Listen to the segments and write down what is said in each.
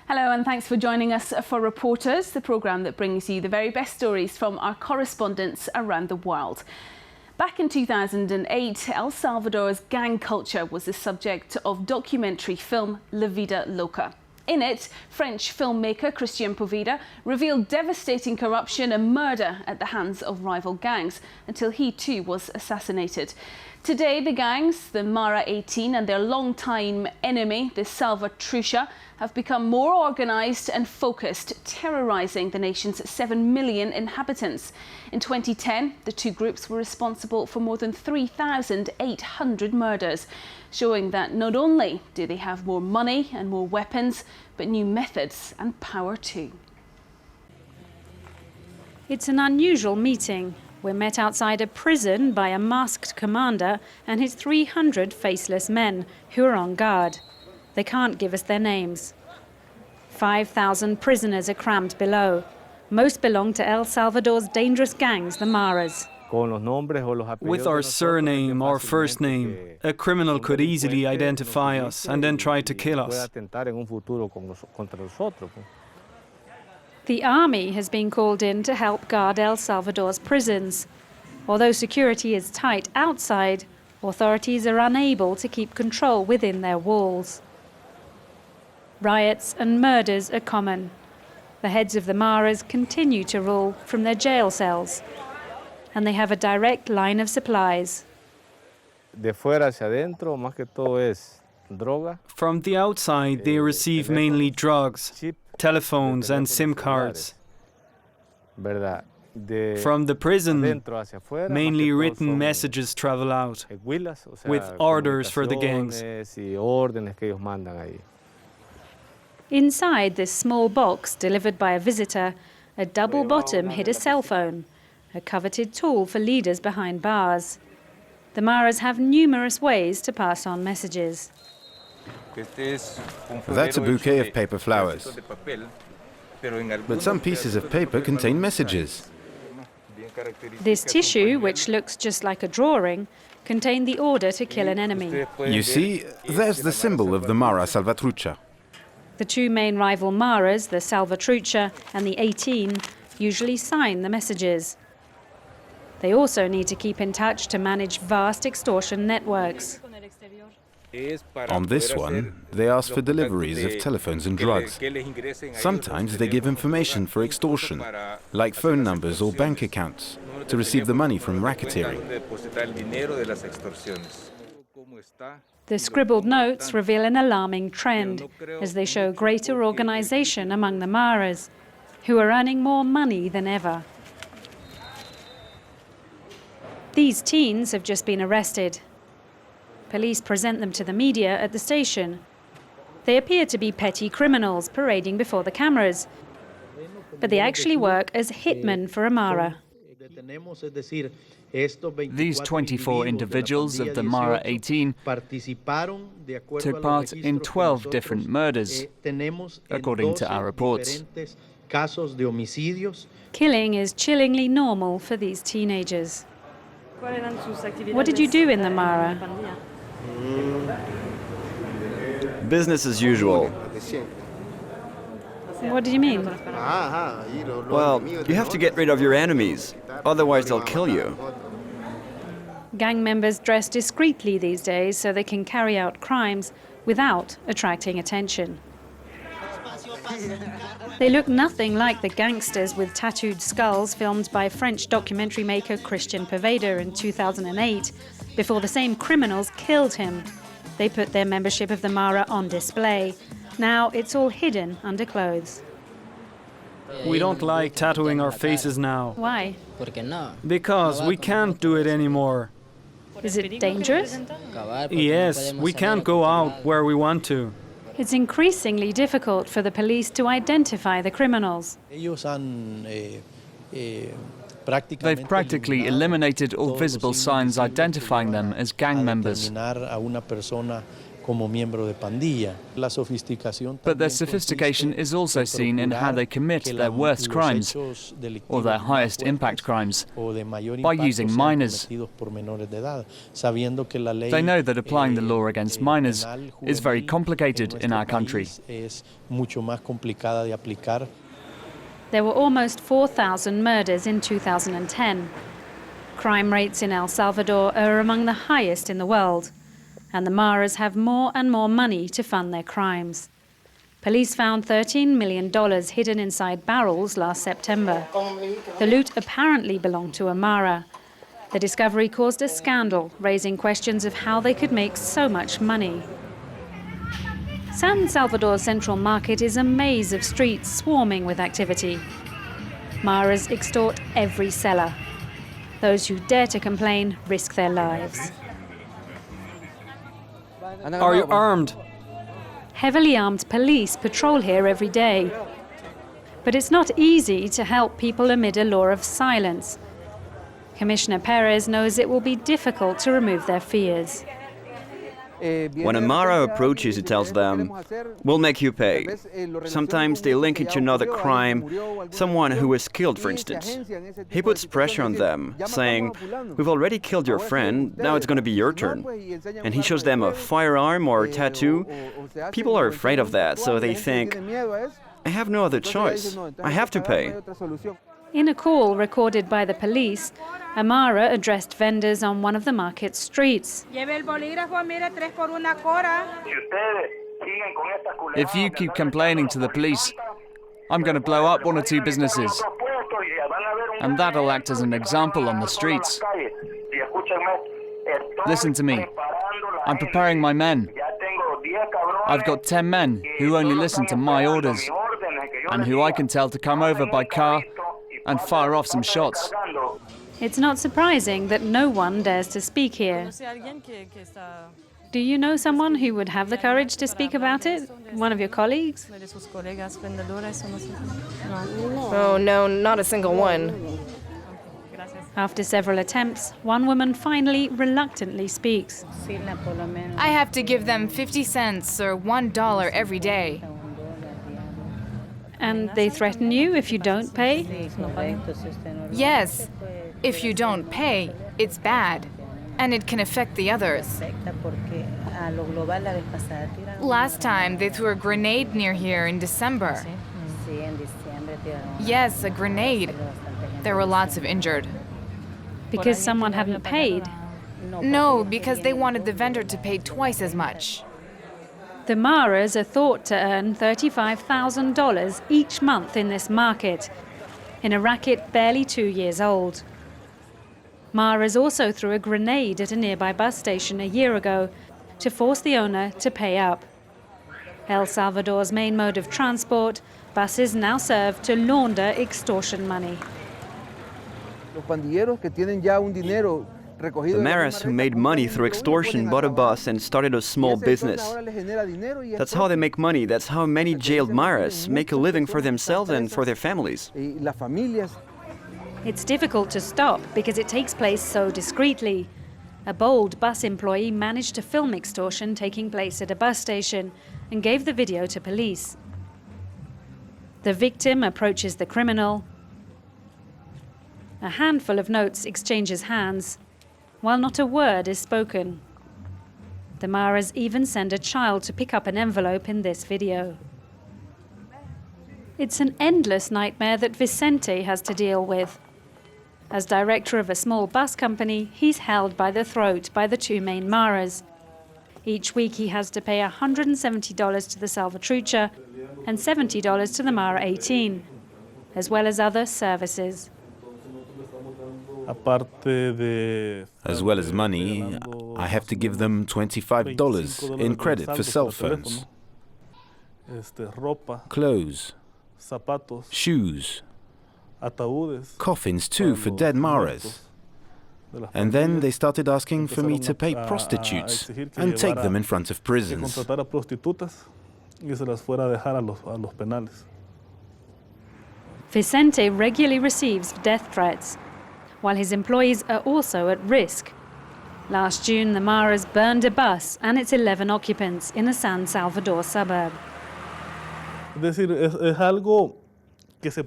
Hello and thanks for joining us for Reporters, the programme that brings you the very best stories from our correspondents around the world. Back in 2008, El Salvador's gang culture was the subject of documentary film La Vida Loca. In it, French filmmaker Christian Poveda revealed devastating corruption and murder at the hands of rival gangs until he too was assassinated. Today, the gangs, the Mara 18 and their long-time enemy, the Salvatrucha, have become more organised and focused, terrorising the nation's 7 million inhabitants. In 2010, the two groups were responsible for more than 3,800 murders, showing that not only do they have more money and more weapons, but new methods and power too. It's an unusual meeting. We're met outside a prison by a masked commander and his 300 faceless men who are on guard. They can't give us their names. 5,000 prisoners are crammed below. Most belong to El Salvador's dangerous gangs, the Maras. With our surname or first name, a criminal could easily identify us and then try to kill us. The army has been called in to help guard El Salvador's prisons. Although security is tight outside, authorities are unable to keep control within their walls. Riots and murders are common. The heads of the Maras continue to rule from their jail cells, and they have a direct line of supplies. From the outside, they receive mainly drugs, telephones and SIM cards. From the prison, mainly written messages travel out, with orders for the gangs. Inside this small box delivered by a visitor, a double bottom hid a cell phone, a coveted tool for leaders behind bars. The Maras have numerous ways to pass on messages. That's a bouquet of paper flowers. But some pieces of paper contain messages. This tissue, which looks just like a drawing, contained the order to kill an enemy. You see, there's the symbol of the Mara Salvatrucha. The two main rival Maras, the Salvatrucha and the 18, usually sign the messages. They also need to keep in touch to manage vast extortion networks. On this one, they ask for deliveries of telephones and drugs. Sometimes they give information for extortion, like phone numbers or bank accounts, to receive the money from racketeering. The scribbled notes reveal an alarming trend, as they show greater organisation among the Maras, who are earning more money than ever. These teens have just been arrested. Police present them to the media at the station. They appear to be petty criminals parading before the cameras, but they actually work as hitmen for a Mara. These 24 individuals of the Mara 18 took part in 12 different murders, according to our reports. Killing is chillingly normal for these teenagers. What did you do in the Mara? Business as usual. What do you mean? Well, you have to get rid of your enemies, otherwise they'll kill you. Gang members dress discreetly these days so they can carry out crimes without attracting attention. They look nothing like the gangsters with tattooed skulls filmed by French documentary maker Christian Poveda in 2008, before the same criminals killed him. They put their membership of the Mara on display. Now it's all hidden under clothes. We don't like tattooing our faces now. Why? Because we can't do it anymore. Is it dangerous? Yes, we can't go out where we want to. It's increasingly difficult for the police to identify the criminals. They've practically eliminated all visible signs identifying them as gang members. But their sophistication is also seen in how they commit their worst crimes, or their highest impact crimes, by using minors. They know that applying the law against minors is very complicated in our country. There were almost 4,000 murders in 2010. Crime rates in El Salvador are among the highest in the world, and the Maras have more and more money to fund their crimes. Police found $13 million hidden inside barrels last September. The loot apparently belonged to a Mara. The discovery caused a scandal, raising questions of how they could make so much money. San Salvador's central market is a maze of streets swarming with activity. Maras extort every seller. Those who dare to complain risk their lives. Are you armed? Heavily armed police patrol here every day. But it's not easy to help people amid a law of silence. Commissioner Perez knows it will be difficult to remove their fears. When a Mara approaches, it tells them, "We'll make you pay." Sometimes they link it to another crime, someone who was killed, for instance. He puts pressure on them, saying, "We've already killed your friend, now it's going to be your turn." And he shows them a firearm or a tattoo. People are afraid of that, so they think, "I have no other choice. I have to pay." In a call recorded by the police, a Mara addressed vendors on one of the market's streets. If you keep complaining to the police, I'm going to blow up one or two businesses. And that'll act as an example on the streets. Listen to me. I'm preparing my men. I've got 10 men who only listen to my orders, and who I can tell to come over by car and fire off some shots. It's not surprising that no one dares to speak here. Do you know someone who would have the courage to speak about it? One of your colleagues? Oh, no, not a single one. After several attempts, one woman finally reluctantly speaks. I have to give them 50 cents or $1 every day. And they threaten you if you don't pay? Yes. If you don't pay, it's bad, and it can affect the others. Last time, they threw a grenade near here in December. Yes, a grenade. There were lots of injured. Because someone hadn't paid? No, because they wanted the vendor to pay twice as much. The Maras are thought to earn $35,000 each month in this market, in a racket barely 2 years old. Maras also threw a grenade at a nearby bus station a year ago to force the owner to pay up. El Salvador's main mode of transport, buses now serve to launder extortion money. The Maras who made money through extortion bought a bus and started a small business. That's how they make money. That's how many jailed Maras make a living for themselves and for their families. It's difficult to stop because it takes place so discreetly. A bold bus employee managed to film extortion taking place at a bus station and gave the video to police. The victim approaches the criminal. A handful of notes exchanges hands, while not a word is spoken. The Maras even send a child to pick up an envelope in this video. It's an endless nightmare that Vicente has to deal with. As director of a small bus company, he's held by the throat by the two main Maras. Each week he has to pay $170 to the Salvatrucha and $70 to the Mara 18, as well as other services. As well as money, I have to give them $25 in credit for cell phones, clothes, shoes, coffins too for dead Maras. And then they started asking for me to pay prostitutes and take them in front of prisons. Vicente regularly receives death threats, while his employees are also at risk. Last June, the Maras burned a bus and its 11 occupants in a San Salvador suburb.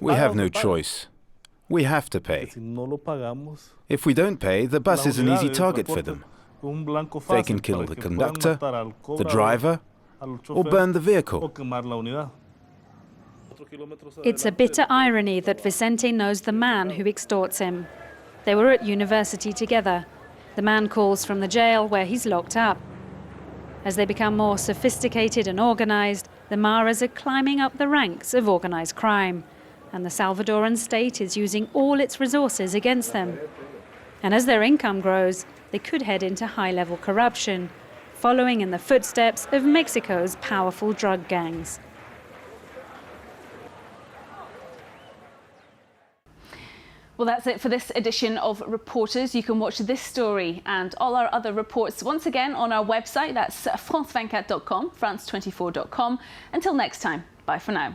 We have no choice. We have to pay. If we don't pay, the bus is an easy target for them. They can kill the conductor, the driver, or burn the vehicle. It's a bitter irony that Vicente knows the man who extorts him. They were at university together. The man calls from the jail where he's locked up. As they become more sophisticated and organized, the Maras are climbing up the ranks of organized crime, and the Salvadoran state is using all its resources against them. And as their income grows, they could head into high-level corruption, following in the footsteps of Mexico's powerful drug gangs. Well, that's it for this edition of Reporters. You can watch this story and all our other reports once again on our website. That's france24.com, france24.com. Until next time, bye for now.